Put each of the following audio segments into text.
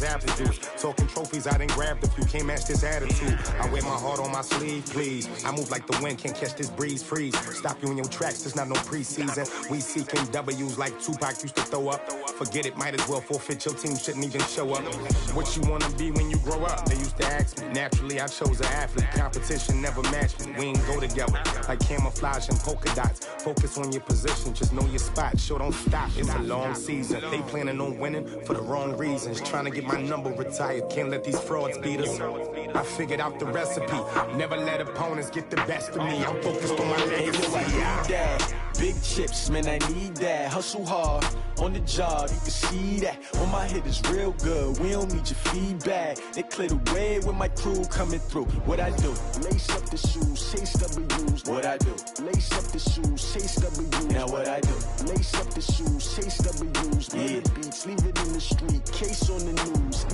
Apple juice. Talking trophies, I didn't grab the few. Can't match this attitude. I wear my heart on my sleeve, please. I move like the wind, can't catch this breeze, freeze. Stop you in your tracks, there's not no preseason. We seeking W's like Tupac used to throw up. Forget it, might as well forfeit. Your team shouldn't even show up. What you wanna be when you grow up? They used to ask me. Naturally, I chose an athlete. Competition never matched me. We ain't go together like camouflage and polka dots. Focus on your position, just know your spot. Sure, don't stop. It's a long season. They planning on winning for the wrong reasons. Trying to get my number retired. Can't let these frauds beat us. I figured out the recipe. Never let opponents get the best of me. I'm focused on my legacy. Big chips, man, I need that. Hustle hard on the job, you can see that. On my head is real good, we don't need your feedback. They clear the way with my crew coming through. What I do? Lace up the shoes, chase W's. What I do? Lace up the shoes, chase W's. Now what I do? Lace up the shoes, chase W's. Yeah. The beats, leave it in the street, case on the news.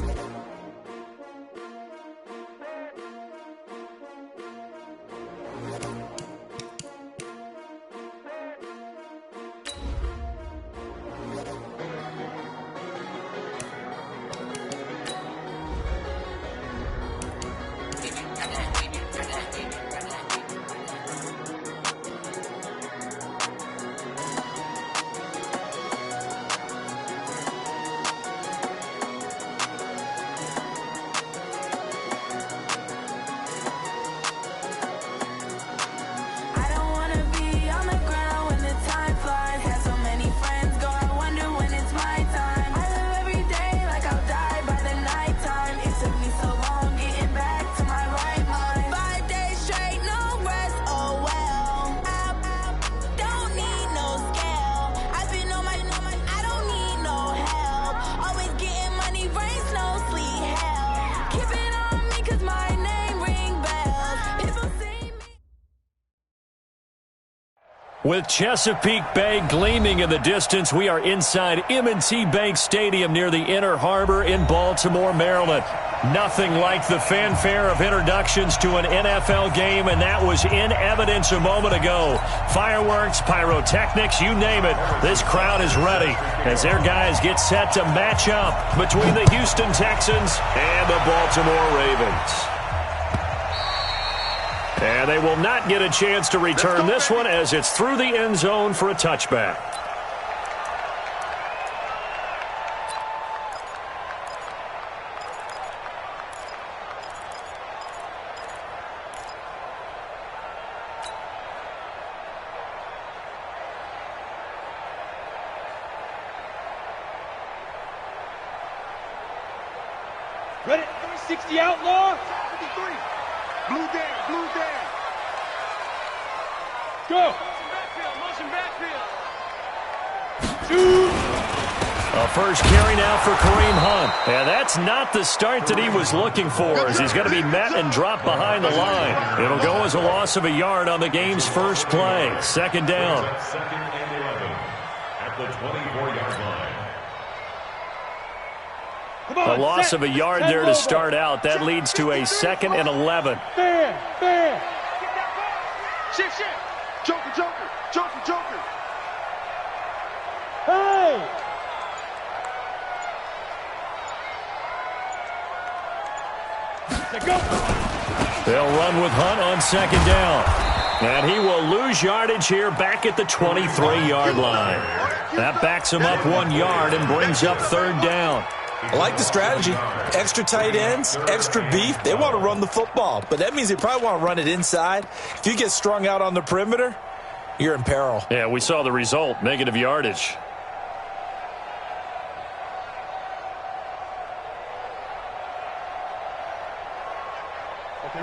With Chesapeake Bay gleaming in the distance, we are inside M&T Bank Stadium near the Inner Harbor in Baltimore, Maryland. Nothing like the fanfare of introductions to an NFL game, and that was in evidence a moment ago. Fireworks, pyrotechnics, you name it. This crowd is ready as their guys get set to match up between the Houston Texans and the Baltimore Ravens. And they will not get a chance to return this one as it's through the end zone for a touchback. Ready? 360 outlaw. 53. Blue down, blue down. Go. Motion backfield. Shoot. A first carry now for Kareem Hunt. And that's not the start that he was looking for, as he's going to be met and dropped behind the line. It'll go as a loss of a yard on the game's first play. Second down. Second and 11 at the 24-yard line. A loss of a yard there to start out. That leads to a second and 11. Fair. Shift. Joker. Hey! Go. They'll run with Hunt on second down. And he will lose yardage here back at the 23-yard line. That backs him up 1 yard and brings up third down. I like the strategy. Extra tight ends, extra beef. They want to run the football, but that means they probably want to run it inside. If you get strung out on the perimeter, you're in peril. Yeah, we saw the result, negative yardage.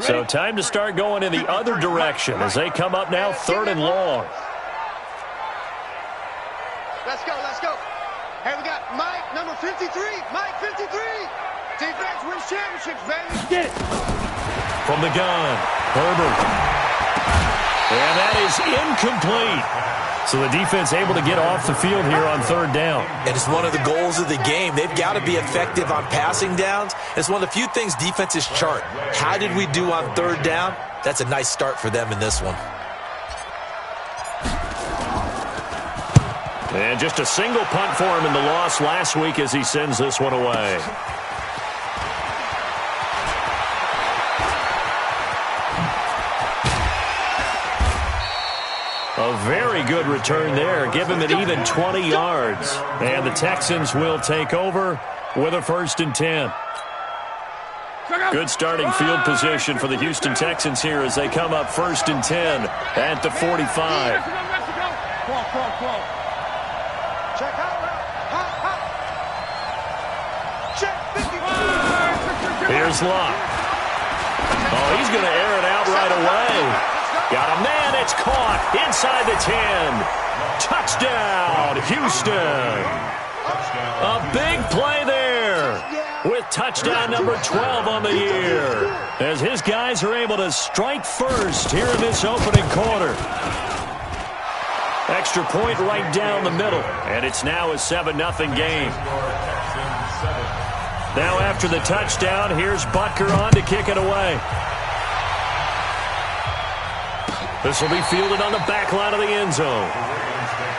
So time to start going in the other direction as they come up now third and long. Let's go. Hey, we got Mike, number 53. Mike, 53. Defense wins championships, baby. Get it. From the gun, Herbert. And that is incomplete. So the defense able to get off the field here on third down. And it's one of the goals of the game. They've got to be effective on passing downs. It's one of the few things defenses chart. How did we do on third down? That's a nice start for them in this one. And just a single punt for him in the loss last week as he sends this one away. A very good return there. Give him an even 20 yards. And the Texans will take over with a 1st and 10. Good starting field position for the Houston Texans here as they come up 1st and 10 at the 45. Here's Locke. Oh, he's going to air it out right away. Got a man. It's caught inside the 10. Touchdown, Houston. A big play there with touchdown number 12 on the year as his guys are able to strike first here in this opening quarter. Extra point right down the middle, and it's now a 7-0 game. Now after the touchdown, here's Butker on to kick it away. This will be fielded on the back line of the end zone.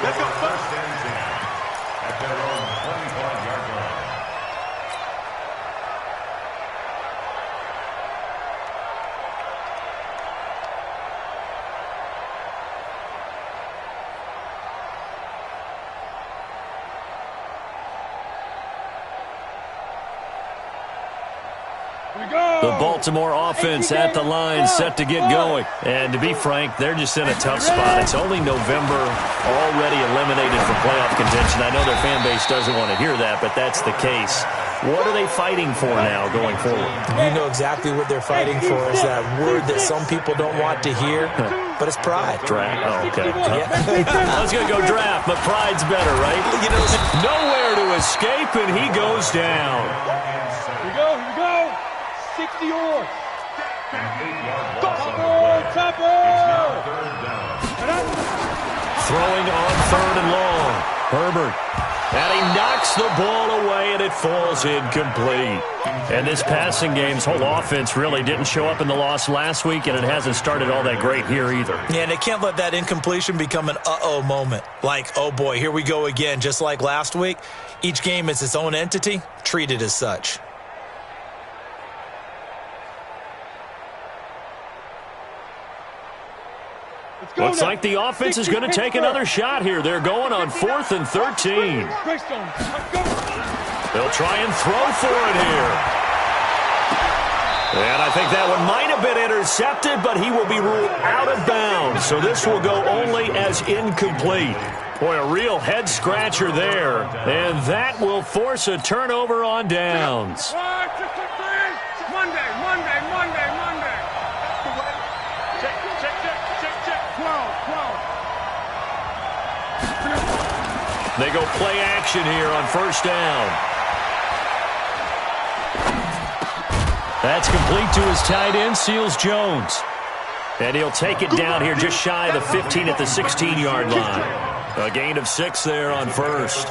Let's go. First and 10 at their own 25-yard line. The Baltimore offense at the line set to get going. And to be frank, they're just in a tough spot. It's only November, already eliminated from playoff contention. I know their fan base doesn't want to hear that, but that's the case. What are they fighting for now going forward? You know exactly what they're fighting for is that word that some people don't want to hear, but it's pride. Draft. Oh, okay. I was going to go draft, but pride's better, right? You know, nowhere to escape, and he goes down. Here we go. 60 yards. Throwing on 3rd and long. Herbert. And he knocks the ball away, and it falls incomplete. And this passing game's whole offense really didn't show up in the loss last week, and it hasn't started all that great here either. Yeah, and they can't let that incompletion become an uh-oh moment. Like, oh boy, here we go again, just like last week. Each game is its own entity, treated as such. Looks like the offense is going to take another shot here. They're going on 4th and 13. They'll try and throw for it here. And I think that one might have been intercepted, but he will be ruled out of bounds. So this will go only as incomplete. Boy, a real head-scratcher there. And that will force a turnover on downs. Monday. They go play action here on 1st down. That's complete to his tight end, Seals Jones. And he'll take it down here just shy of the 15 at the 16-yard line. A gain of 6 there on 1st.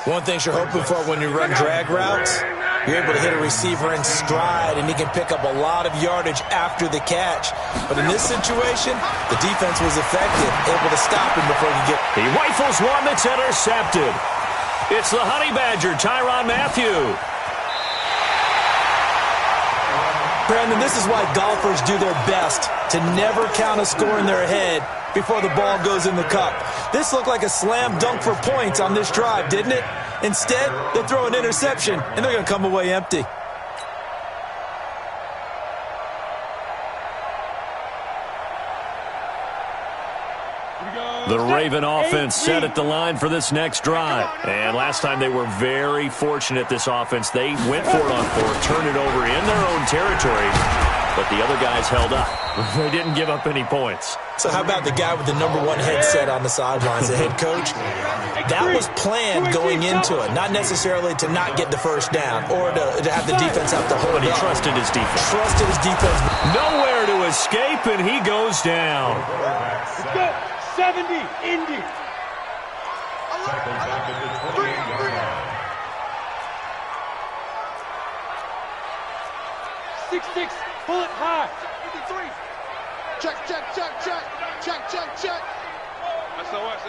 One thing you're hoping for when you run drag routes, you're able to hit a receiver in stride, and he can pick up a lot of yardage after the catch. But in this situation, the defense was effective, able to stop him before he get... He rifles one that's intercepted. It's the Honey Badger, Tyrann Mathieu. Brandon, this is why golfers do their best to never count a score in their head before the ball goes in the cup. This looked like a slam dunk for points on this drive, didn't it? Instead, they throw an interception, and they're going to come away empty. The Raven offense set at the line for this next drive. And last time they were very fortunate, this offense. They went for it on 4th, turned it over in their own territory, but the other guys held up. They didn't give up any points. So how about the guy with the number 1 headset on the sidelines, the head coach? That was planned going into it, not necessarily to not get the 1st down or to have the defense have to hold But he up. trusted his defense. Trusted his defense. Nowhere to escape, and he goes down. Let's go. 70, Indy. Tackle back at the 28-yard line. 6-6, pull it high. 53. Check. SOS.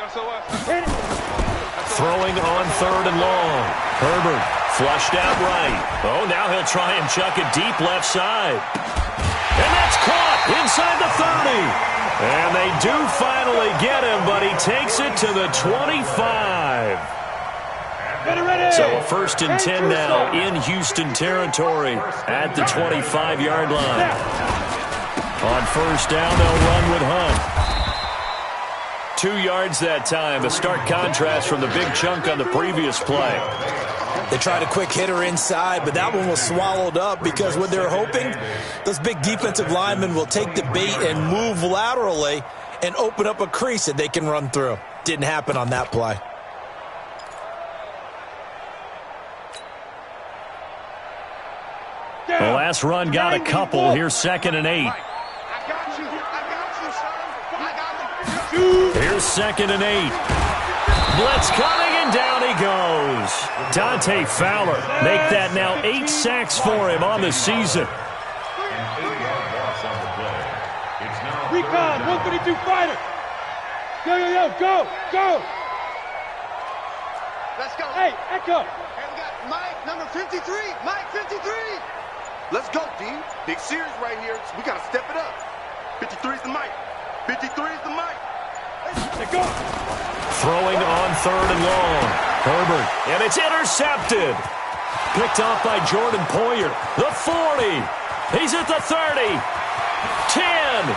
Throwing on 3rd and long. Herbert flushed out right. Oh, now he'll try and chuck it deep left side. And that's caught inside the 30. And they do finally get him, but he takes it to the 25. So a 1st and 10 now in Houston territory at the 25-yard line. On 1st down, they'll run with Hunt. 2 yards that time, a stark contrast from the big chunk on the previous play. They tried a quick hitter inside, but that one was swallowed up because what they're hoping, those big defensive linemen will take the bait and move laterally and open up a crease that they can run through. Didn't happen on that play. The last run got a couple. Here's 2nd and 8. Here's 2nd and 8. Blitz coming, and down he goes. Dante Fowler make that now 8 sacks for him on the season. Recon, 132 fighter. Go, go, go, go, go. Let's go. Hey, Echo. Hey, we got Mike, number 53. Mike, 53. Let's go, D. Big series right here. So we got to step it up. 53 is the mic. 53 is the mic. Let's go. Throwing on 3rd and long. Herbert, and it's intercepted. Picked off by Jordan Poyer. The 40. He's at the 30. 10.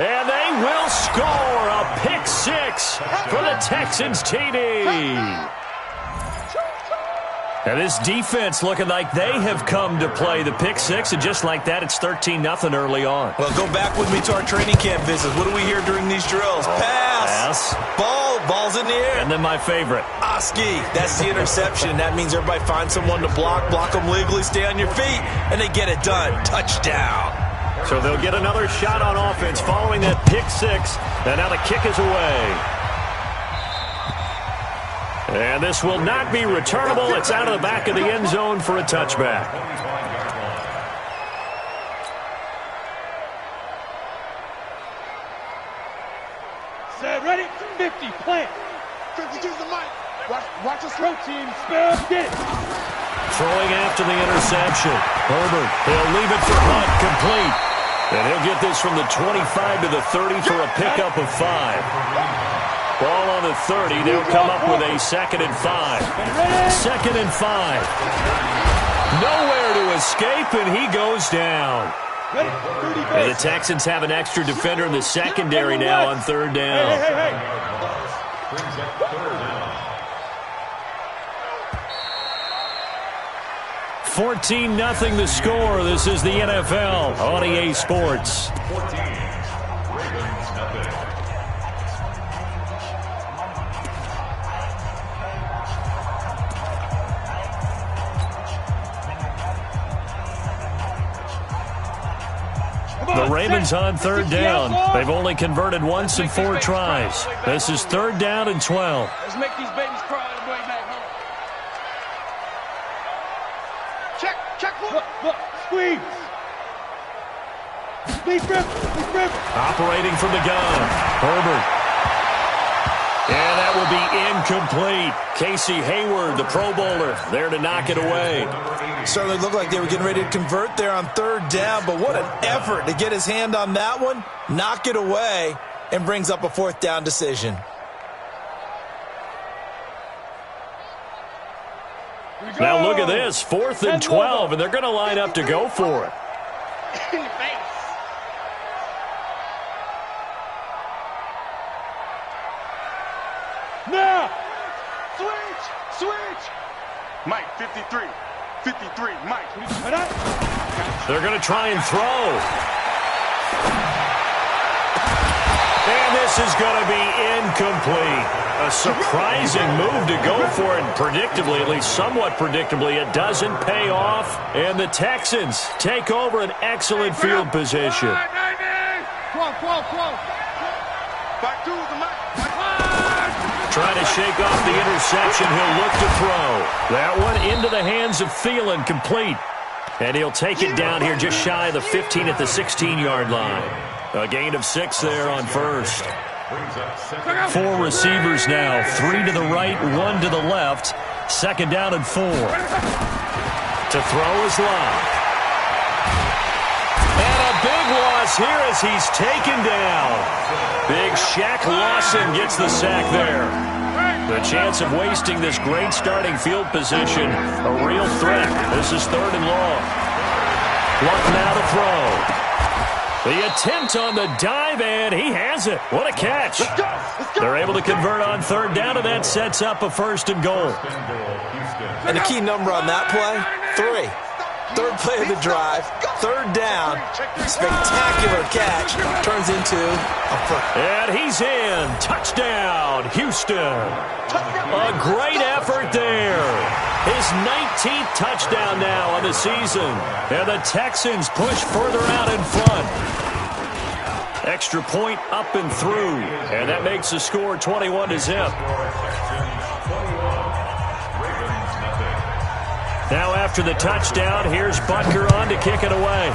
And they will score a pick 6 for the Texans TD. And this defense looking like they have come to play the pick 6, and just like that, it's 13-0 early on. Well, go back with me to our training camp visits. What do we hear during these drills? Pass. Ball's in the air. And then my favorite. Oski, that's the interception. That means everybody finds someone to block them legally, stay on your feet, and they get it done. Touchdown. So they'll get another shot on offense following that pick 6, and now the kick is away. And this will not be returnable. It's out of the back of the end zone for a touchback. Set, ready, 50, plant. 52's the mic. Watch us. Pro team, spell, get it. Throwing after the interception. Herbert, he'll leave it for Hunt, complete. And he'll get this from the 25 to the 30 for a pickup of 5. Ball on the 30. They'll come up with a 2nd and 5. 2nd and 5. Nowhere to escape, and he goes down. And the Texans have an extra defender in the secondary now on 3rd down. Hey. 14-0 the score. This is the NFL on EA Sports. The Ravens on 3rd down. They've only converted once in 4 tries. This is 3rd down and 12. Let's make these babies cry on the way back home. Check. Look, squeeze. Lead grip. Operating from the gun. Herbert. And that will be incomplete. Casey Hayward, the Pro Bowler, there to knock it away. Certainly looked like they were getting ready to convert there on 3rd down, but what an effort to get his hand on that one, knock it away, and brings up a 4th down decision. Now look at this, 4th and 12, and they're going to line up to go for it. In the face. Now! Switch! Mike, 53. 53, Mike. They're going to try and throw. And this is going to be incomplete. A surprising move to go for it. Predictably, at least somewhat predictably, it doesn't pay off. And the Texans take over an excellent field position. Back to the Mike. Trying to shake off the interception. He'll look to throw. That one into the hands of Thielen, complete. And he'll take it down here just shy of the 15 at the 16-yard line. A gain of 6 there on 1st. 4 receivers now. 3 to the right, 1 to the left. 2nd down and 4. To throw is Locke. loss here as he's taken down. Big Shaq Lawson gets the sack there. The chance of wasting this great starting field position, a real threat. This is 3rd and long. Luck now to throw. The attempt on the dive, and he has it. What a catch. They're able to convert on 3rd down, and that sets up a 1st and goal. And the key number on that play, 3. 3rd play of the drive, 3rd down, spectacular catch, turns into a first. And he's in. Touchdown, Houston. A great effort there. His 19th touchdown now on the season. And the Texans push further out in front. Extra point up and through. And that makes the score 21-0. Now after the touchdown, here's Butker on to kick it away.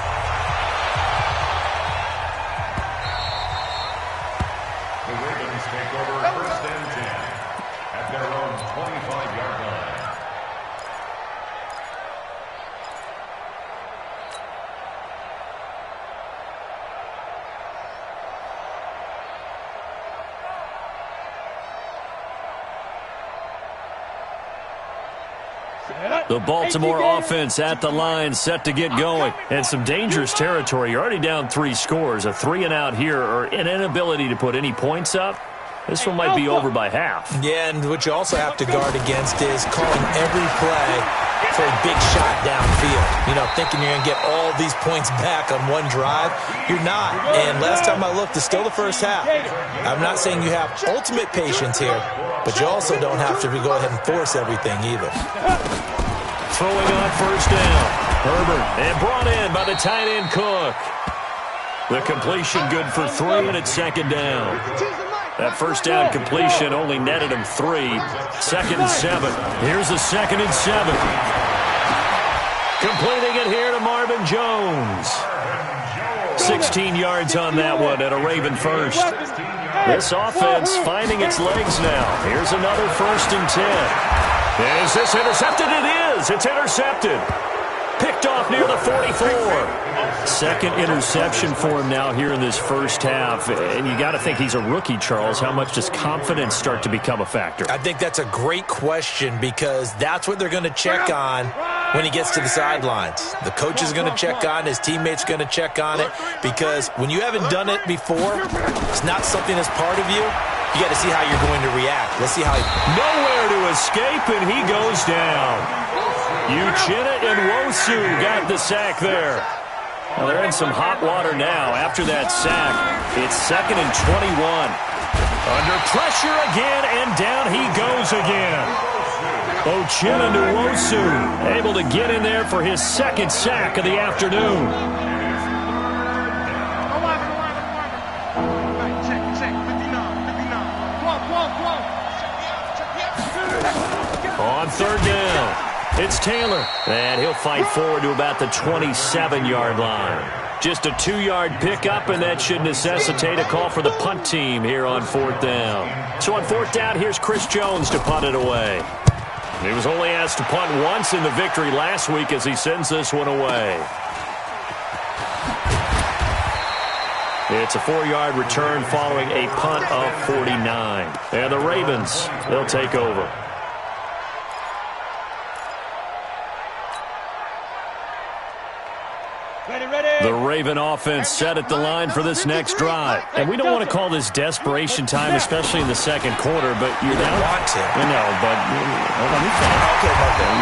The Ravens take over 1st and 10 at their own 25-yard line. The Baltimore offense at the line, set to get going. And some dangerous territory. You're already down 3 scores. A 3-and-out here, or an inability to put any points up. This one might be over by half. Yeah, and what you also have to guard against is calling every play for a big shot downfield. You know, thinking you're going to get all these points back on one drive. You're not. And last time I looked, it's still the first half. I'm not saying you have ultimate patience here, but you also don't have to go ahead and force everything either. Throwing on 1st down. Herbert, and brought in by the tight end Cook. The completion good for 3, and it's 2nd down. That 1st down completion only netted him 3. 2nd and 7. Here's the 2nd and 7. Completing it here to Marvin Jones. 16 yards on that one and a Raven first. This offense finding its legs now. Here's another 1st and 10. Is this intercepted? It is. It's intercepted. Picked off near the 44. 2nd interception for him now here in this first half. And you got to think he's a rookie, Charles. How much does confidence start to become a factor? I think that's a great question because that's what they're going to check on when he gets to the sidelines. The coach is going to check on, his teammates are going to check on it, because when you haven't done it before, it's not something that's part of you. You got to see how you're going to react. Let's see how he... Nowhere to escape, and he goes down. Uchenna and Wosu got the sack there. Well, they're in some hot water now. After that sack, it's 2nd and 21. Under pressure again, and down he goes again. Uchenna and Wosu able to get in there for his 2nd sack of the afternoon. On 3rd down, it's Taylor, and he'll fight forward to about the 27-yard line. Just a 2-yard pickup, and that should necessitate a call for the punt team here on 4th down. So on 4th down, here's Chris Jones to punt it away. He was only asked to punt once in the victory last week as he sends this one away. It's a 4-yard return following a punt of 49. And the Ravens, they'll take over. The Raven offense set at the line for this next drive. And we don't want to call this desperation time, especially in the 2nd quarter, but you're down.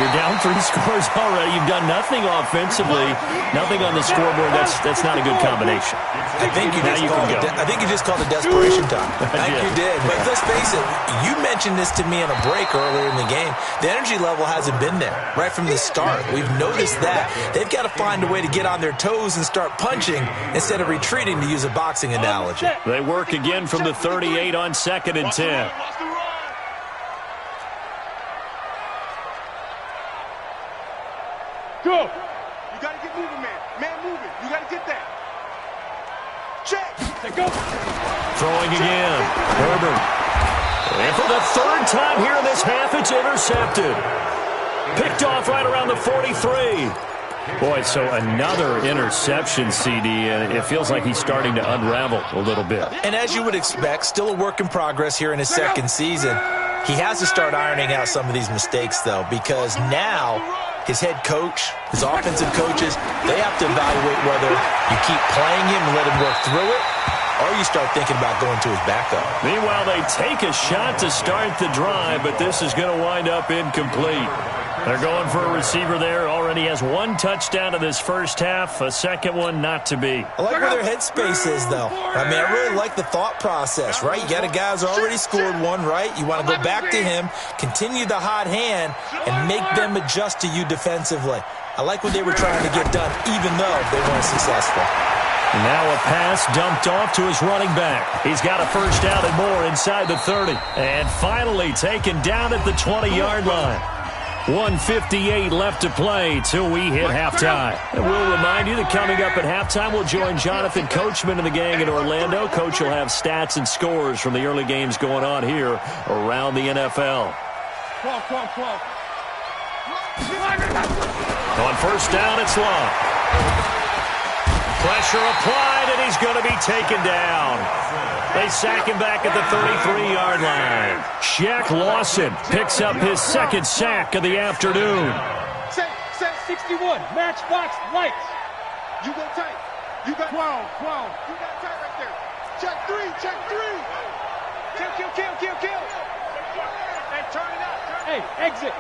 You're down 3 scores already. You've done nothing offensively, nothing on the scoreboard. That's not a good combination. I think you just called it desperation time. I think you did. But let's face it, you mentioned this to me in a break earlier in the game. The energy level hasn't been there right from the start. We've noticed that. They've got to find a way to get on their toes and start punching instead of retreating, to use a boxing analogy. They work again from the 38 on 2nd and 10. Go. You got to get moving, man. Man moving. You got to get that. Check. Go. Throwing again. Herbert. And for the 3rd time here in this half, it's intercepted. Picked off right around the 43. Boy, so another interception, CD, and it feels like he's starting to unravel a little bit. And as you would expect, still a work in progress here in his second season. He has to start ironing out some of these mistakes, though, because now his head coach, his offensive coaches, they have to evaluate whether you keep playing him and let him work through it, or you start thinking about going to his backup. Meanwhile, they take a shot to start the drive, but this is going to wind up incomplete. They're going for a receiver there. Already has one touchdown in this first half, a second one not to be. I like where their headspace is, though. I mean, I really like the thought process, right? You got a guy who's already scored one, right? You want to go back to him, continue the hot hand, and make them adjust to you defensively. I like what they were trying to get done, even though they weren't successful. Now a pass dumped off to his running back. He's got a first down and more inside the 30. And finally taken down at the 20-yard line. 1:58 left to play till we hit halftime. And we'll remind you that coming up at halftime, we'll join Jonathan Coachman and the gang in Orlando. Coach will have stats and scores from the early games going on here around the NFL. On first down, it's Long. Pressure applied, and he's going to be taken down. They sack him back at the 33-yard line. Shaq Lawson picks up his second sack of the afternoon. Set 61. Matchbox lights. You go tight. You got 12. You got tight right there. Check three. Kill. And turn it out. Hey, exit.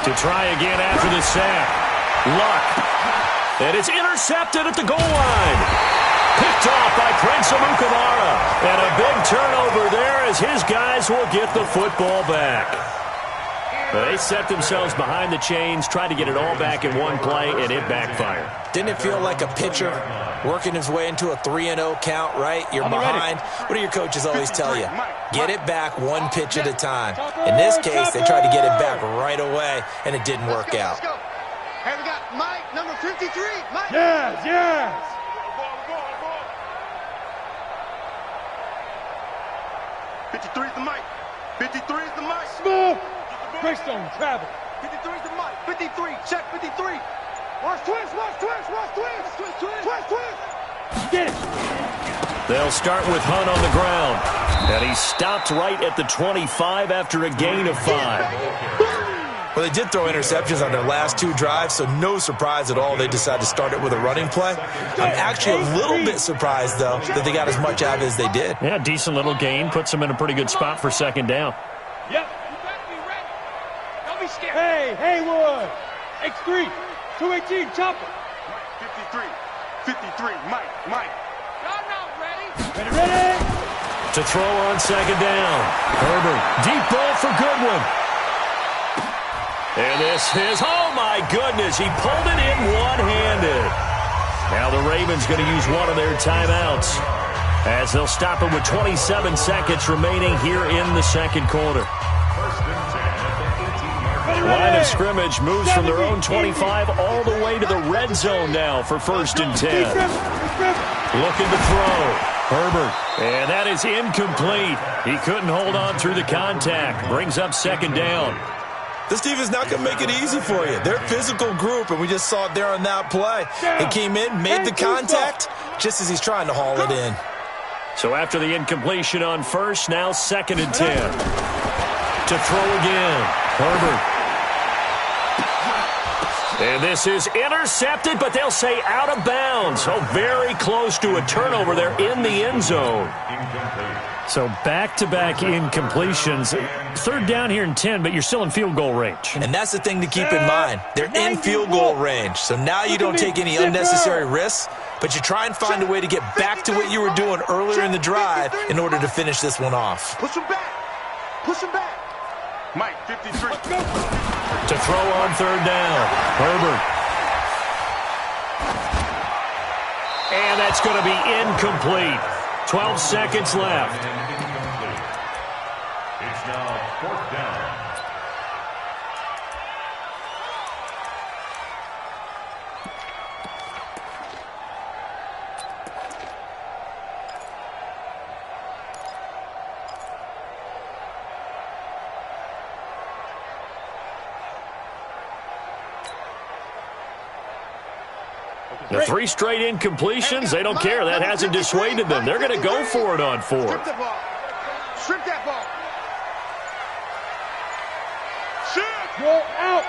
To try again after the sack. Luck. And it's intercepted at the goal line. Picked off by Prince Amukamara. And a big turnover there as his guys will get the football back. They set themselves behind the chains, tried to get it all back in one play, and it backfired. Didn't it feel like a pitcher working his way into a 3-0 count, right? You're behind. What do your coaches always tell you? Get it back one pitch at a time. In this case, they tried to get it back right away, and it didn't work out. Hey, we got Mike, number 53. Mike. Yes. 53 is the mic. 53 is the mic. Smooth. Greystone travel. 53 is the mic. 53. Check 53. Watch twist. Get it. They'll start with Hunt on the ground. And he stopped right at the 25 after a gain of 5. Well, they did throw interceptions on their last two drives, so no surprise at all they decided to start it with a running play. I'm actually a little bit surprised, though, that they got as much out of it as they did. Yeah, decent little gain. Puts them in a pretty good spot for second down. Yep. You better be ready. Don't be scared. Hey, Haywood. X3. 218, chopper. 53. Mike. Y'all not ready. Ready. To throw on second down. Herbert, deep ball for Goodwin. And this is, oh my goodness, he pulled it in one-handed. Now the Ravens going to use one of their timeouts as they'll stop it with 27 seconds remaining here in the second quarter. Line of scrimmage moves from their own 25 all the way to the red zone now for 1st and 10. Looking to throw. Herbert, and that is incomplete. He couldn't hold on through the contact. Brings up second down. This team is not going to make it easy for you. They're a physical group, and we just saw it there on that play. He came in, made the contact, just as he's trying to haul it in. So after the incompletion on first, now 2nd and 10. To throw again. Herbert. And this is intercepted, but they'll say out of bounds. So very close to a turnover there in the end zone. So back-to-back incompletions. 3rd down here and 10, but you're still in field goal range. And that's the thing to keep in mind. They're in field goal range. So now you don't take any unnecessary risks, but you try and find a way to get back to what you were doing earlier in the drive in order to finish this one off. Push him back. Mike, 53. To throw on 3rd down. Herbert. And that's going to be incomplete. 12 seconds left. It's now 4th down. The 3 straight incompletions, they don't care. That hasn't dissuaded them. They're going to go for it on 4th. Strip the ball. Strip that ball. Go out.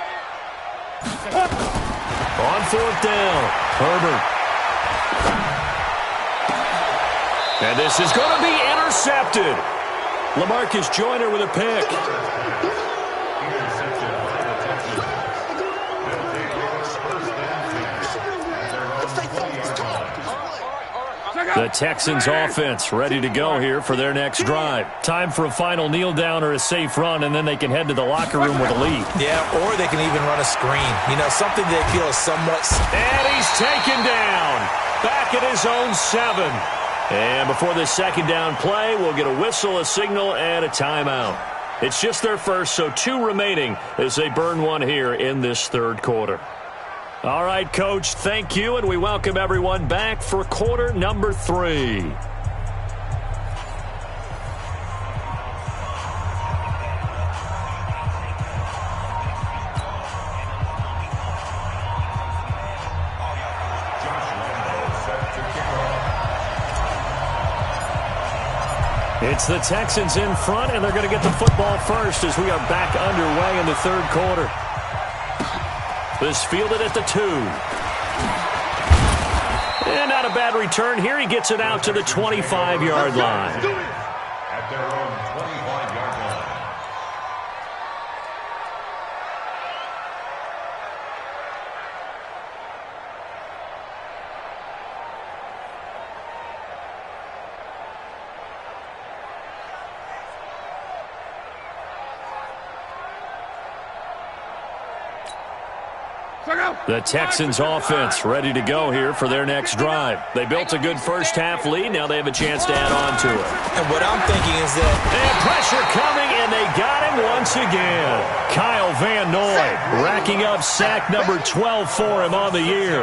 On 4th down, Herbert. And this is going to be intercepted. LaMarcus Joyner with a pick. The Texans offense ready to go here for their next drive. Time for a final kneel down or a safe run, and then they can head to the locker room with a lead. Yeah, or they can even run a screen. You know, something they feel is somewhat... And he's taken down. Back at his own 7. And before the second down play, we'll get a whistle, a signal, and a timeout. It's just their first, so 2 remaining as they burn one here in this 3rd quarter. All right, Coach, thank you, and we welcome everyone back for quarter number 3. It's the Texans in front, and they're going to get the football first as we are back underway in the 3rd quarter. This fielded at the 2. And not a bad return here. He gets it out to the 25-yard line. At their own 25-yard line. The Texans offense ready to go here for their next drive. They built a good first-half lead. Now they have a chance to add on to it. And what I'm thinking is that... And pressure coming, and they got him once again. Kyle Van Noy racking up sack number 12 for him on the year.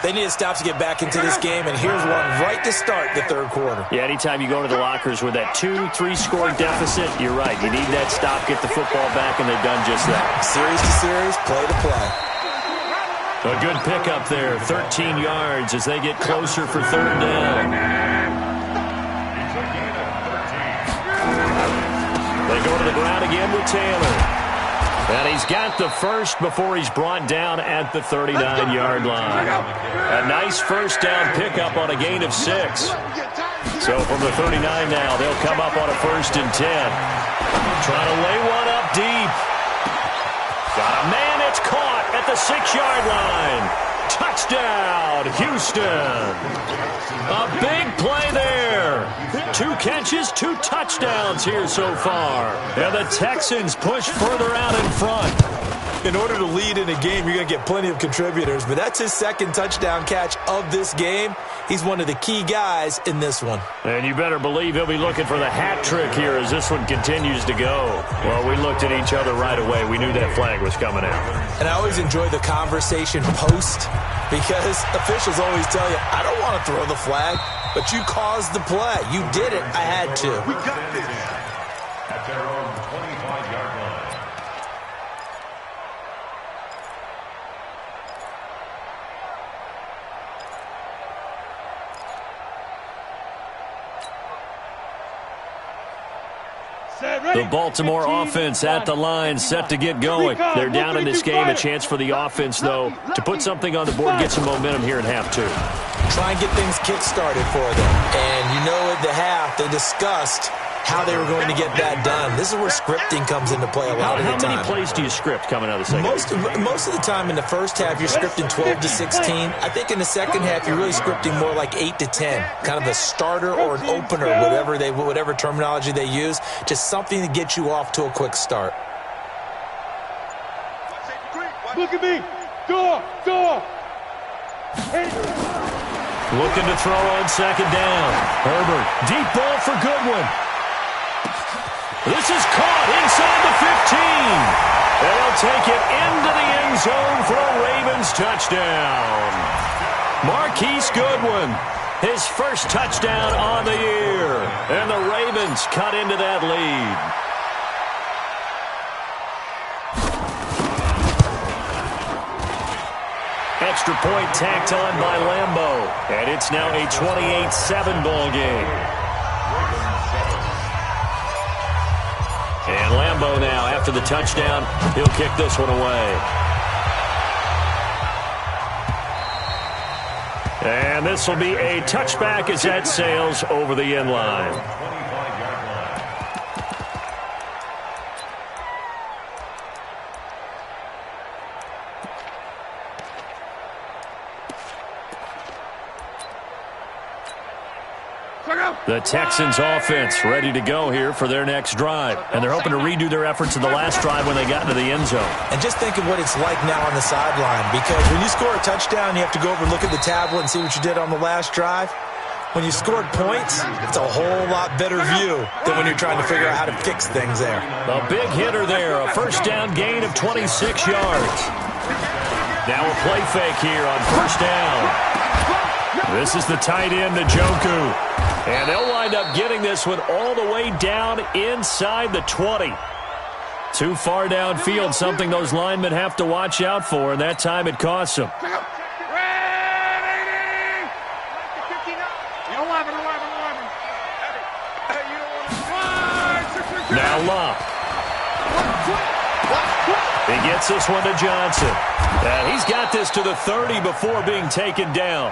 They need a stop to get back into this game, and here's one right to start the 3rd quarter. Yeah, anytime you go to the lockers with that 2-3 score deficit, you're right. You need that stop, get the football back, and they've done just that. Series to series, play to play. A good pickup there, 13 yards as they get closer for 3rd down. They go to the ground again with Taylor. And he's got the first before he's brought down at the 39-yard line. A nice first down pickup on a gain of 6. So from the 39 now, they'll come up on a 1st and 10. Trying to lay one up deep. Got a man, it's caught at the 6-yard line. Touchdown, Houston. A big play there. 2 catches, 2 touchdowns here so far. And the Texans push further out in front. In order to lead in a game, you're going to get plenty of contributors, but that's his 2nd touchdown catch of this game. He's one of the key guys in this one. And you better believe he'll be looking for the hat trick here as this one continues to go. Well, we looked at each other right away. We knew that flag was coming out. And I always enjoy the conversation post because officials always tell you, I don't want to throw the flag, but you caused the play. You did it. I had to. We got this. At their own 25-yard line. The Baltimore offense at the line, set to get going. They're down in this game. A chance for the offense, though, to put something on the board and get some momentum here in half 2. Try and get things kick-started for them. And you know at the half, they discussed how they were going to get that done. This is where scripting comes into play a lot of the time. How many plays do you script coming out of the second half? Most of the time in the first half, you're scripting 12 to 16. I think in the second half, you're really scripting more like 8 to 10. Kind of a starter or an opener, whatever terminology they use. Just something to get you off to a quick start. Look at me. Door. Hey. Looking to throw on 2nd down. Herbert, deep ball for Goodwin. This is caught inside the 15. They'll take it into the end zone for a Ravens touchdown. Marquise Goodwin, his first touchdown on the year. And the Ravens cut into that lead. Extra point tacked on by Lambeau. And it's now a 28-7 ball game. And Lambeau now, after the touchdown, he'll kick this one away. And this will be a touchback as that sails over the end line. The Texans offense ready to go here for their next drive. And they're hoping to redo their efforts in the last drive when they got into the end zone. And just think of what it's like now on the sideline, because when you score a touchdown, you have to go over and look at the tablet and see what you did on the last drive. When you scored points, it's a whole lot better view than when you're trying to figure out how to fix things there. A big hitter there, a first down gain of 26 yards. Now a play fake here on first down. This is the tight end, Njoku. And they'll wind up getting this one all the way down inside the 20. Too far downfield, something those linemen have to watch out for, and that time it costs them. Now Love. He gets this one to Johnson. And he's got this to the 30 before being taken down.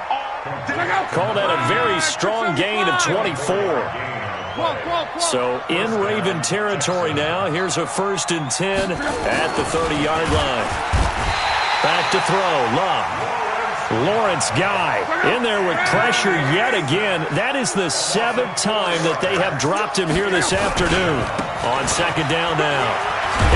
Called that a very strong gain of 24. So in Raven territory now. Here's a 1st and 10 at the 30-yard line. Back to throw. Love. Lawrence Guy in there with pressure yet again. That is the 7th time that they have dropped him here this afternoon. On second down now.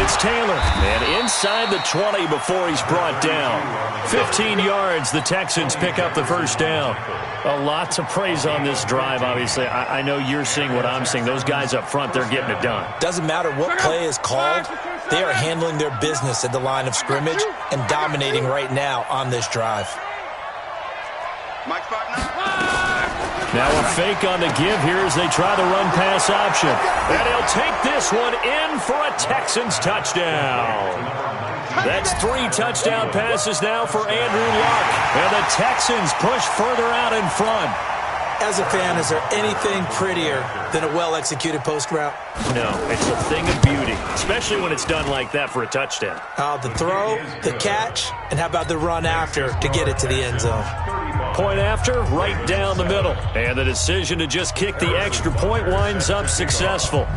It's Taylor, and inside the 20 before he's brought down. 15 yards, the Texans pick up the first down. A lot to praise on this drive, obviously. I know you're seeing what I'm seeing. Those guys up front, they're getting it done. Doesn't matter what play is called. They are handling their business at the line of scrimmage and dominating right now on this drive. Now a fake on the give here as they try the run-pass option. And he'll take this one in for a Texans touchdown. That's 3 touchdown passes now for Andrew Luck. And the Texans push further out in front. As a fan, is there anything prettier than a well-executed post route? No, it's a thing of beauty, especially when it's done like that for a touchdown. The throw, the catch, and how about the run after to get it to the end zone? Point after, right down the middle. And the decision to just kick the extra point winds up successful.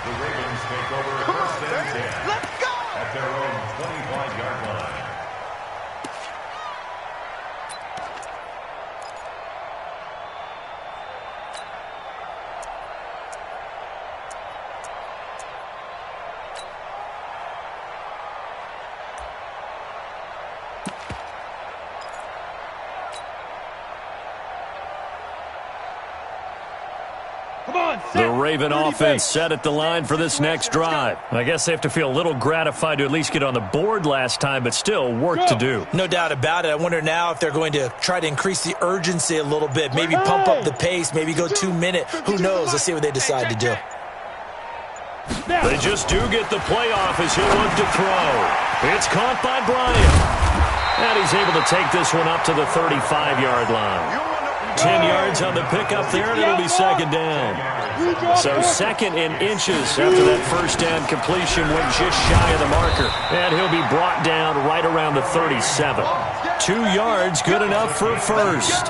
The Ravens take over 1st and 10. Let's go! At their own 25-yard line. The Raven offense set at the line for this next drive. I guess they have to feel a little gratified to at least get on the board last time, but still work to do. No doubt about it. I wonder now if they're going to try to increase the urgency a little bit, maybe pump up the pace, maybe go 2-minute. Who knows? Let's see what they decide to do. They just do get the playoff as he'll look to throw. It's caught by Bryant. And he's able to take this one up to the 35-yard line. 10 yards on the pickup there, and it'll be second down. So 2nd and inches after that first down completion went just shy of the marker. And he'll be brought down right around the 37. 2 yards, good enough for a first.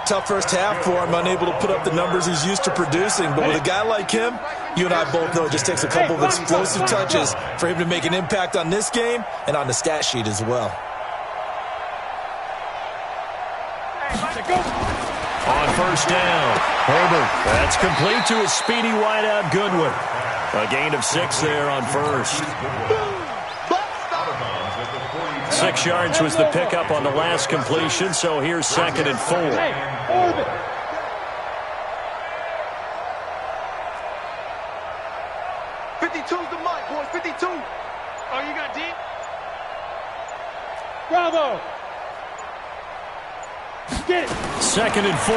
Tough first half for him, unable to put up the numbers he's used to producing. But with a guy like him, you and I both know it just takes a couple of explosive touches for him to make an impact on this game and on the stat sheet as well. On first down, Herbert. That's complete to a speedy wideout Goodwin. A gain of 6 there on first. 6 yards was the pickup on the last completion, so here's 2nd and 4. 52's the mic, boys. 52. Oh, you got deep? Bravo. Get it. 2nd and 4.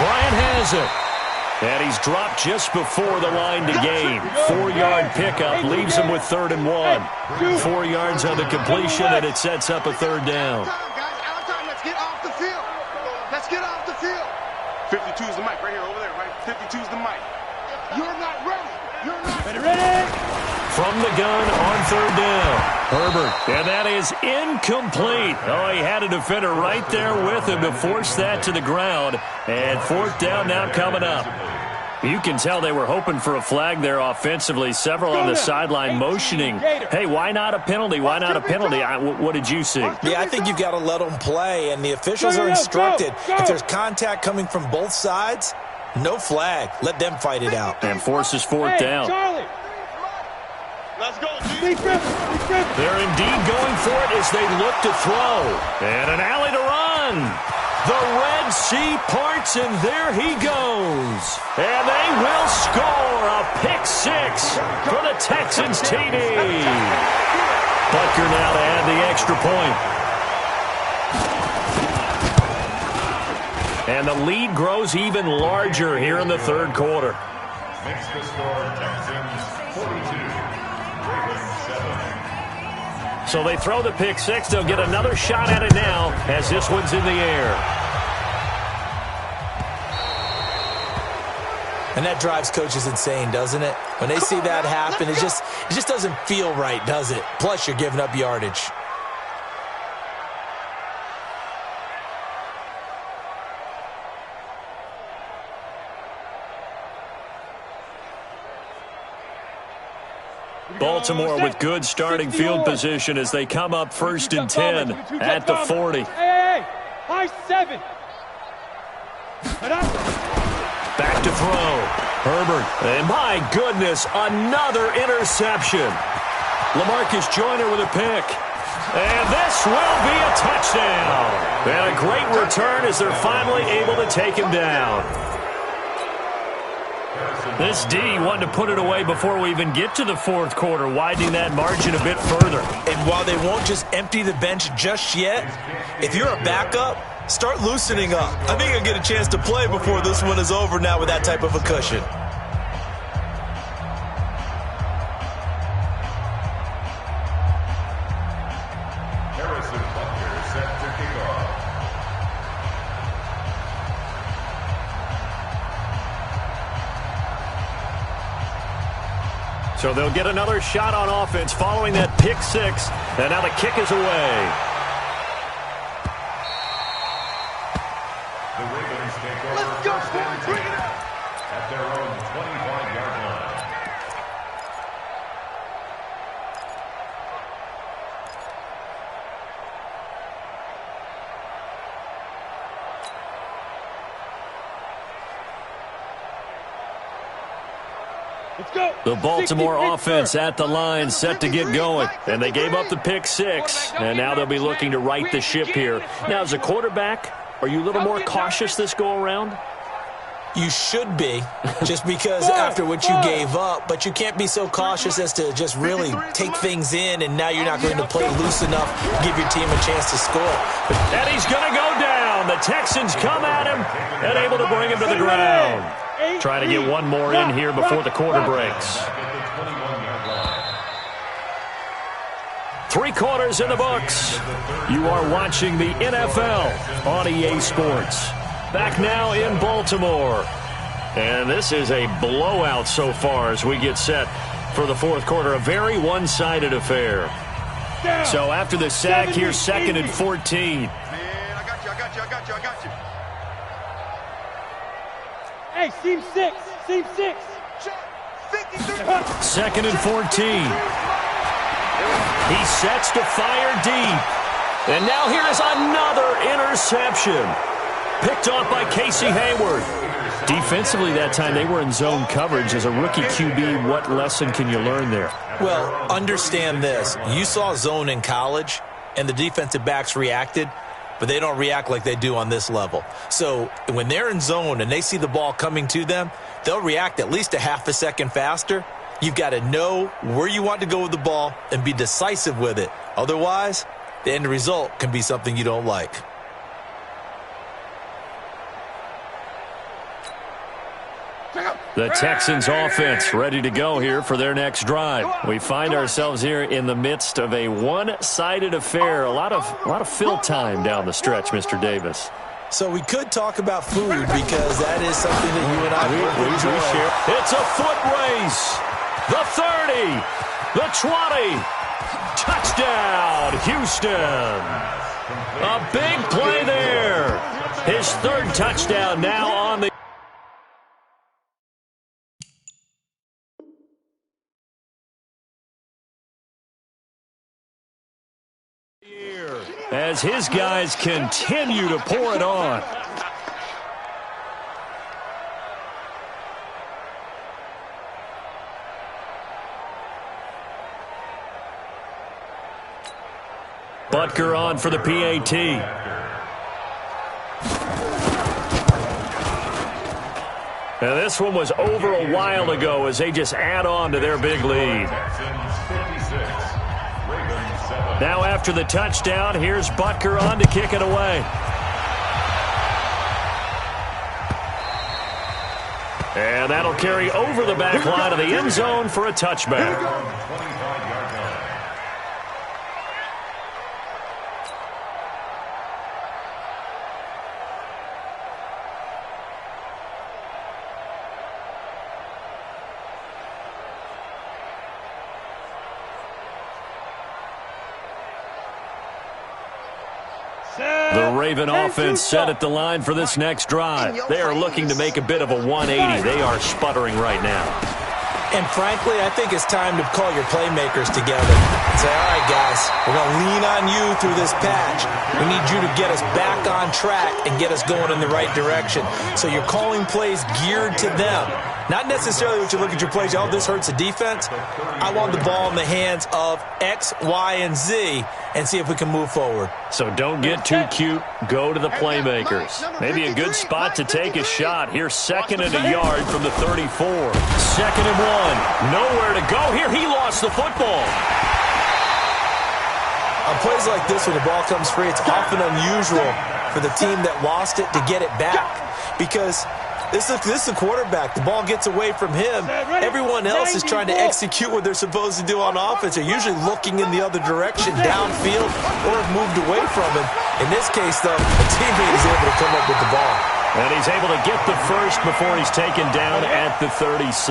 Bryant has it. And he's dropped just before the line to gain. 4-yard pickup leaves him with 3rd and 1. 4 yards on the completion, and it sets up a 3rd down. Our time. Let's get off the field. Let's get off the field. 52 is the mic right here, over there, right? 52 is the mic. You're not ready. You're not Ready? From the gun on 3rd down. Herbert. And that is incomplete. Oh, he had a defender right there with him to force that to the ground. And 4th down now coming up. You can tell they were hoping for a flag there offensively. Several on the sideline motioning, hey, why not a penalty? Why not a penalty? What did you see? Yeah, I think you've got to let them play, and the officials are instructed. If there's contact coming from both sides, no flag. Let them fight it out. And forces 4th down. Charlie. Let's go, They're indeed going for it as they look to throw. And an alley to run. The Red Sea parts, and there he goes. And they will score a pick-6 for the Texans TD. Butker now to add the extra point. And the lead grows even larger here in the 3rd quarter. Makes the score Texans 42. So they throw the pick-6. They'll get another shot at it now as this one's in the air. And that drives coaches insane, doesn't it? When they see that happen, it just doesn't feel right, does it? Plus, you're giving up yardage. Baltimore with good starting field position as they come up 1st and 10 at the 40. Hey, high 7. Back to throw. Herbert. And my goodness, another interception. LaMarcus Joyner with a pick. And this will be a touchdown. And a great return as they're finally able to take him down. This D wanted to put it away before we even get to the 4th quarter, widening that margin a bit further. And while they won't just empty the bench just yet, if you're a backup, start loosening up. I think you'll get a chance to play before this one is over now with that type of a cushion. So they'll get another shot on offense following that pick-6, and now the kick is away. The Ravens take over first and 10 at their own 25-yard line. The Baltimore offense at the line, set to get going. And they gave up the pick-6, and now they'll be looking to right the ship here. Now, as a quarterback, are you a little more cautious this go-around? You should be, just because after what you gave up, but you can't be so cautious as to just really take things in, and now you're not going to play loose enough, give your team a chance to score. And he's going to go down. The Texans come at him and able to bring him to the ground. Trying to get one more in here before the quarter breaks. 3 quarters in the books. You are watching the NFL on EA Sports. Back now in Baltimore. And this is a blowout so far as we get set for the 4th quarter. A very one-sided affair. So after the sack here, 2nd and 14. Man, I got you. Hey, seam 6. 2nd and 14. He sets to fire deep. And now here is another interception. Picked off by Casey Hayward. Defensively that time, they were in zone coverage. As a rookie QB, what lesson can you learn there? Well, understand this. You saw zone in college, and the defensive backs reacted, but they don't react like they do on this level. So when they're in zone and they see the ball coming to them, they'll react at least a half a second faster. You've got to know where you want to go with the ball and be decisive with it. Otherwise, the end result can be something you don't like. The Texans offense ready to go here for their next drive. We find ourselves here in the midst of a one-sided affair. A lot of fill time down the stretch, Mr. Davis. So we could talk about food because that is something that you and I would enjoy. It's a foot race. The 30, the 20, touchdown, Houston. A big play there. His third touchdown now on the as his guys continue to pour it on. Butker on for the PAT. Now this one was over a while ago as they just add on to their big lead. Now after the touchdown, here's Butker on to kick it away. And that'll carry over the back line of the end zone for a touchback. The Raven offense set at the line for this next drive. They are looking to make a bit of a 180. They are sputtering right now. And frankly, I think it's time to call your playmakers together and say, all right, guys, we're going to lean on you through this patch. We need you to get us back on track and get us going in the right direction. So you're calling plays geared to them. Not necessarily what you look at your plays, oh, this hurts the defense. I want the ball in the hands of X, Y, and Z and see if we can move forward. So don't get too cute. Go to the playmakers. Maybe a good spot to take a shot. Here's second and a yard from the 34. Second and 1. Nowhere to go here. He lost the football. On plays like this, when the ball comes free, it's often unusual for the team that lost it to get it back because this is the quarterback. The ball gets away from him. Everyone else is trying to execute what they're supposed to do on offense. They're usually looking in the other direction, downfield, or have moved away from him. In this case, though, the teammate is able to come up with the ball. And he's able to get the first before he's taken down at the 36.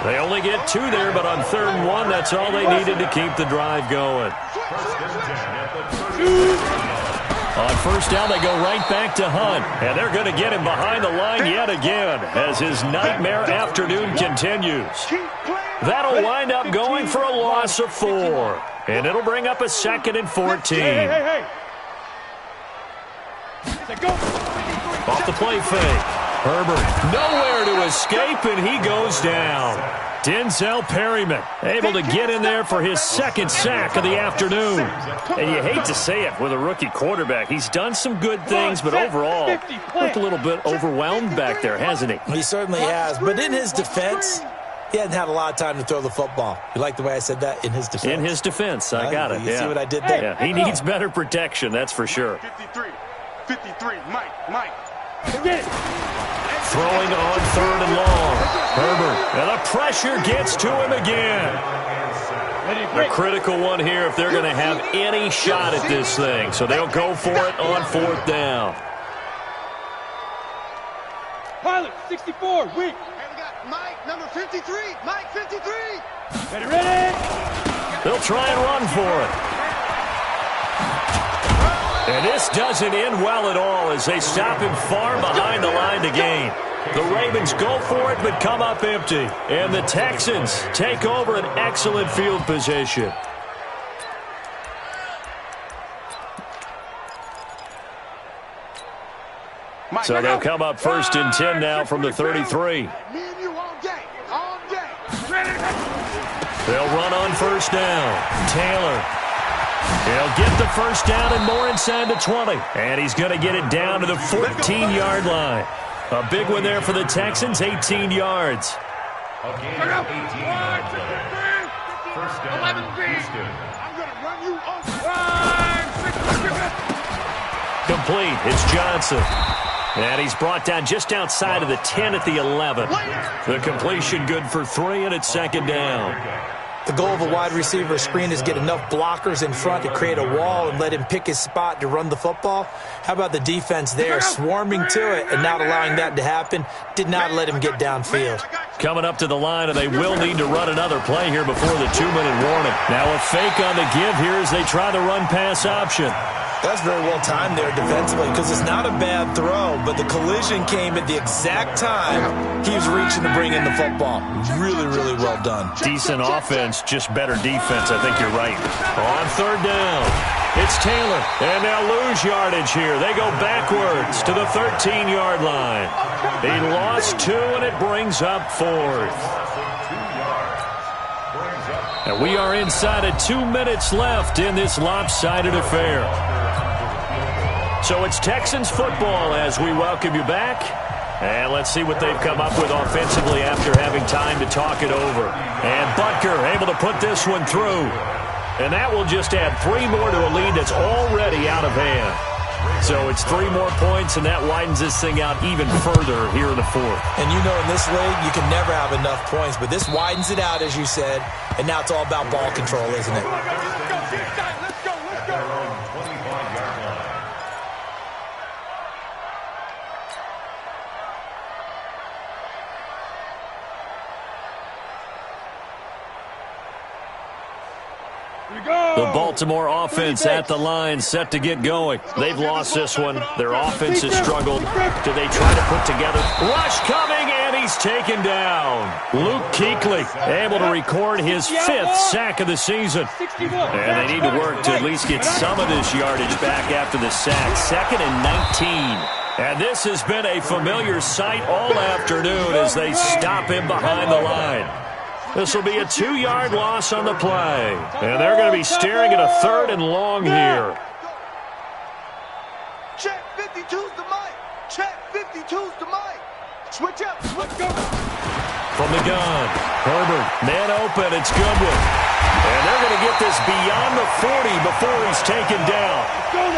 They only get 2 there, but on 3rd and 1, that's all they needed to keep the drive going. On first down, they go right back to Hunt. And they're going to get him behind the line yet again as his nightmare afternoon continues. That'll wind up going for a loss of 4. And it'll bring up a 2nd and 14. Hey. Off the play fake. Herbert nowhere to escape, and he goes down. Denzel Perryman able to get in there for his 2nd sack of the afternoon. And you hate to say it with a rookie quarterback. He's done some good things, but overall looked a little bit overwhelmed back there, hasn't he? He certainly has. But in his defense, he hadn't had a lot of time to throw the football. You like the way I said that? In his defense. In his defense. I got it. You see what I did there? Yeah, he needs better protection, that's for sure. 53, Mike. Get it. Throwing on 3rd and long. Herbert, and the pressure gets to him again. A critical one here if they're going to have any shot at this thing. So they'll go for it on 4th down. Pilot, 64, weak. Hey, we got Mike, number 53. Mike, 53. Ready. They'll try and run for it. And this doesn't end well at all as they stop him far behind the line to gain. The Ravens go for it but come up empty. And the Texans take over an excellent field position. So they'll come up 1st and 10 now from the 33. Me and you all day. They'll run on 1st down. Taylor. He'll get the first down and more inside the 20. And he's going to get it down to the 14-yard line. A big one there for the Texans, 18 yards. A gain of 18 yards. First down, Houston. I'm going to run you over. Complete. It's Johnson. And he's brought down just outside of the 10 at the 11. The completion good for 3, and it's second down. The goal of a wide receiver screen is get enough blockers in front to create a wall and let him pick his spot to run the football. How about the defense there, swarming to it and not allowing that to happen? Did not let him get downfield. Coming up to the line, and they will need to run another play here before the 2-minute warning. Now a fake on the give here as they try the run-pass option. That's very well timed there defensively because it's not a bad throw, but the collision came at the exact time he was reaching to bring in the football. Really, really well done. Decent offense, just better defense. I think you're right. On third down, it's Taylor, and they'll lose yardage here. They go backwards to the 13-yard line. He lost 2, and it brings up 4th. And we are inside of 2 minutes left in this lopsided affair. So it's Texans football as we welcome you back. And let's see what they've come up with offensively after having time to talk it over. And Butker able to put this one through. And that will just add 3 more to a lead that's already out of hand. So it's 3 more points, and that widens this thing out even further here in the 4th. And you know in this league, you can never have enough points, but this widens it out, as you said, and now it's all about ball control, isn't it? The Baltimore offense at the line, set to get going. They've lost this one. Their offense has struggled. Do they try to put together? Rush coming, and he's taken down. Luke Kuechly able to record his 5th sack of the season. And they need to work to at least get some of this yardage back after the sack. 2nd and 19. And this has been a familiar sight all afternoon as they stop him behind the line. This will be a 2-yard loss on the play. And they're going to be staring at a 3rd and long here. Check 52's the mic. Check 52's the mic. Switch up. Let's go. From the gun, Herbert, man open, it's Goodwin. And they're going to get this beyond the 40 before he's taken down.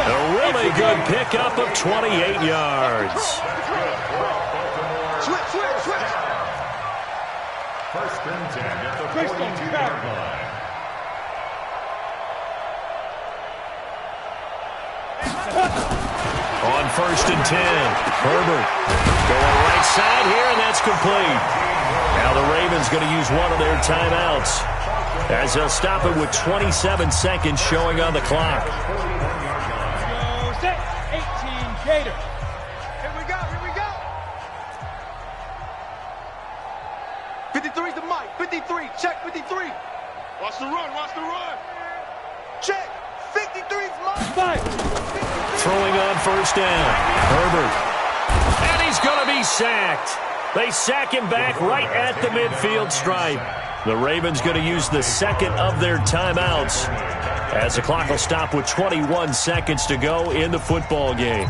A really good pickup of 28 yards. Switch. First and 10 at the 42-yard line. On 1st and 10, Herbert going right side here, and that's complete. Now the Ravens going to use one of their timeouts as they'll stop it with 27 seconds showing on the clock. Set 18 Gator. Here we go. 53's the mic. 53. Check 53. Watch the run. Check. 53's mic. 5. Throwing on 1st down, Herbert. And he's going to be sacked. They sack him back right at the midfield stripe. The Ravens going to use the 2nd of their timeouts as the clock will stop with 21 seconds to go in the football game.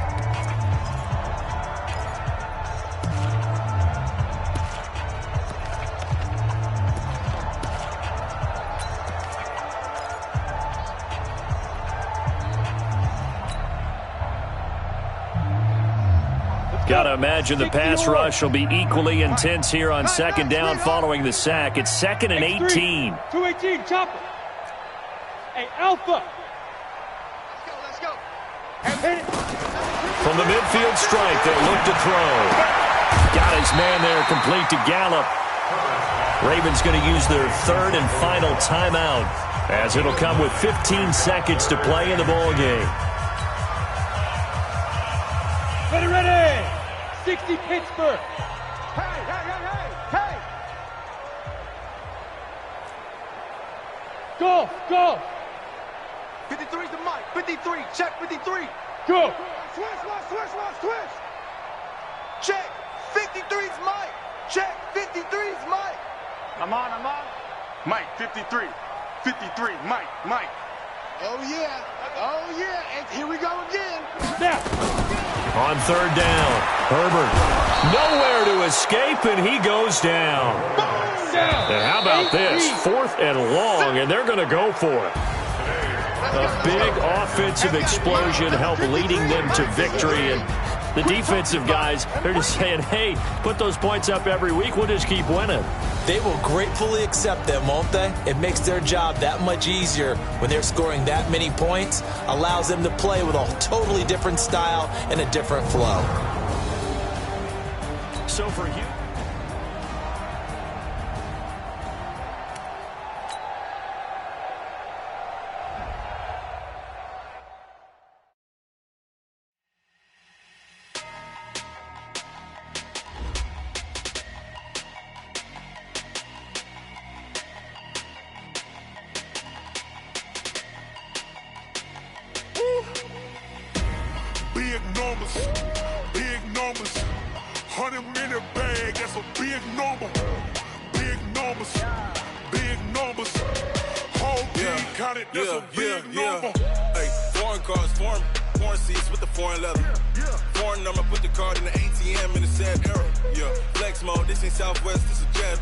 Got to imagine the pass rush will be equally intense here on 2nd down following the sack. It's 2nd and 18. 218, chopper. Hey, Alpha. Let's go. Hit it. From the midfield stripe, they'll look to throw. Got his man there, complete to Gallup. Ravens going to use their 3rd and final timeout as it'll come with 15 seconds to play in the ball game. Ready. 60 Pittsburgh. Hey. Go. 53's the mic. 53. Check 53. Go. Switch. Check 53's mic. Check 53's mic. I'm on. Mike 53. 53. Mike. Oh yeah. And here we go again. Now. On 3rd down, Herbert nowhere to escape, and he goes down. And how about this? 4th and long, and they're going to go for it. A big offensive explosion helped leading them to victory, and The defensive guys, they're just saying, hey, put those points up every week. We'll just keep winning. They will gratefully accept them, won't they? It makes their job that much easier when they're scoring that many points. Allows them to play with a totally different style and a different flow. So for you. Big numbers, 100-minute bag, that's a big number. Big numbers, whole team counted, that's a big number. Hey, foreign cars, foreign seats with the foreign leather. Foreign number, put the card in the ATM in the sad era. Yeah, flex mode, this ain't Southwest, this is jet.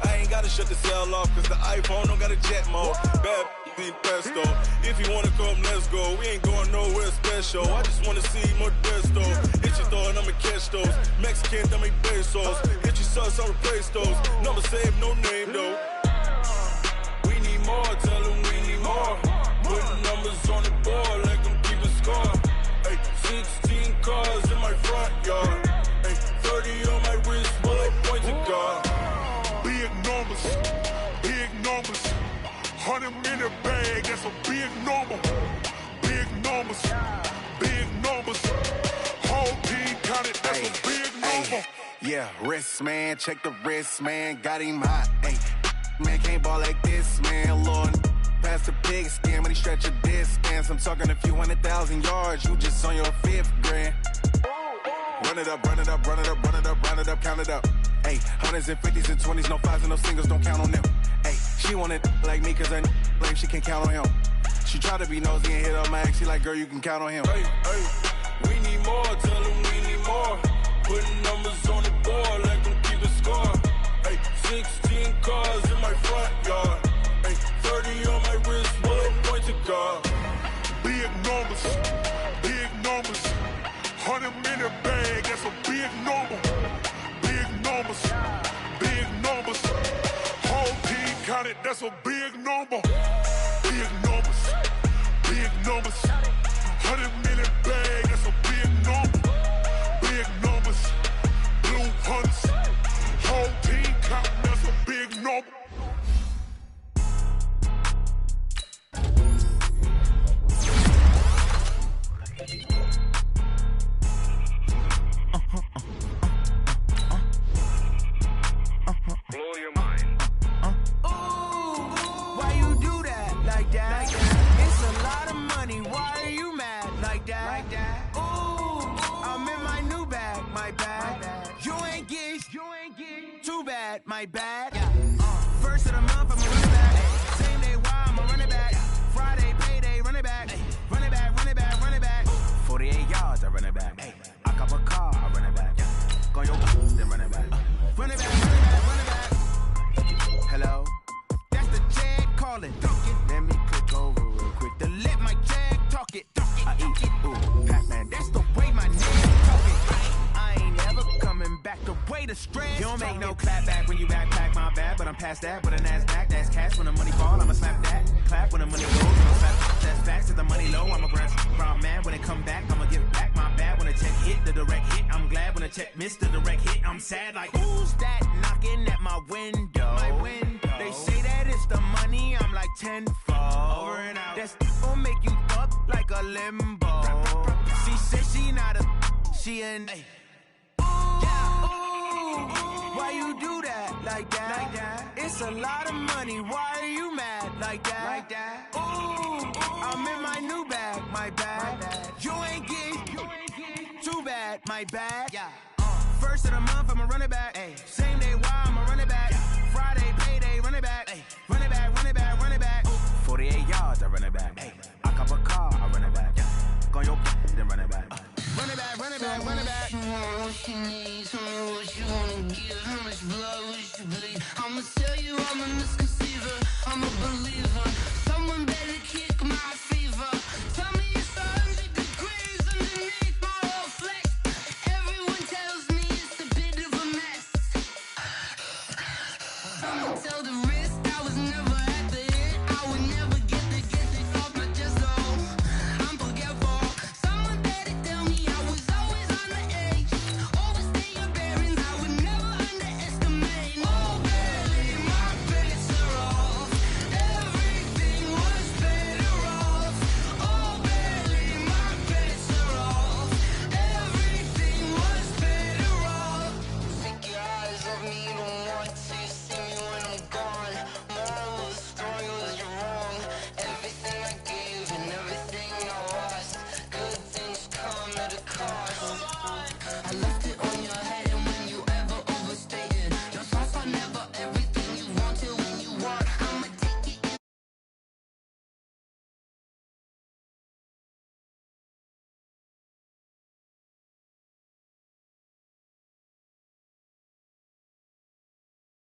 I ain't gotta shut the cell off, cause the iPhone don't got a jet mode. Bad be pesto. If you wanna come, let's go. We ain't going nowhere special. I just wanna see more Modesto. Hit your thought, I'ma catch those. Mexican, dummy pesos. Hit your sauce, I'll replace those. Number saved, no name though. We need more, tell them we need more. Putting numbers on the board, let them keep a score. Hey, 16 cars in my front yard. Hey, 30 on my wrist, while I point to God. Big numbers, 100-minute bag, that's a big number. Big numbers, whole team counted, that's a big number. Yeah, wrist man, check the wrist man, got him hot. Ay, man can't ball like this, man. Lord, past the pig skin when he stretch a distance. I'm talking a few 100,000 yards, you just on your 5th grand. Run it up, count it up. Ay, 100s and 50s and 20s, no 5s and no singles, don't count on them. Ay, she want it like me, cause I like she can count on him. She try to be nosy and hit up my ex, she like, girl, you can count on him. Hey, we need more, tell them we need more. Putting numbers on the board, let them keep a score. Hey, 16 cars in my front yard. Hey, 30 on my wrist, while I point to God. Big numbers, 100-minute bag, that's a big number. Big numbers, whole team counted, that's a big number. Big numbers, 100-minute bag, that's a big number. Big numbers, blue hunts, whole team counting, that's a big number. Blow your mind. Why you do that like that? It's a lot of money. Why are you mad like that? Ooh, I'm in my new bag, my bad. You ain't get too bad, my bad. First of the month, I'ma run it back. Same day, why I'ma run it back. Friday, payday, run it back. Run it back, run it back, run it back. 48 yards, I run it back. I cop a car, I run it back. Go your then run it back. Run it back, run it back, run it back. Hello? That's the jag calling. Let me click over real quick to let my jag talk it. I eat it, ooh, Pac-Man. That's the way my nigga talking. I ain't ever coming back the way the stress. You don't make no clap back when you backpack my bad, but I'm past that. But a NASDAQ, that's cash. When the money fall, I'ma slap that. Clap when the money goes, I'ma slap. That's facts. If the money low, I'm a ground man. When it come back, I'ma give back my bad. When the check hit, the direct hit, I'm glad. When the check missed the direct hit, I'm sad. Like, who's that knocking at my window? They say that it's the money, I'm like tenfold. Over and out. That's gon' make you up like a limbo. She said she not a, she an. Why you do that like that? It's a lot of money. Why are you mad like that? Ooh, I'm in my new bag, my bad. You ain't get too bad, my bad. First of the month, I'ma run it back. Same day, why I'ma run it back. Friday, payday, run it back. Run it back, run it back, run it back. 48 yards, I run it back. I cop a car, I run it back. Go your then run it back. Run it back, run it back, run it back. What you need, tell me what you wanna give. How much blood would you bleed? I'ma tell you I'm a misconceiver, I'm a believer.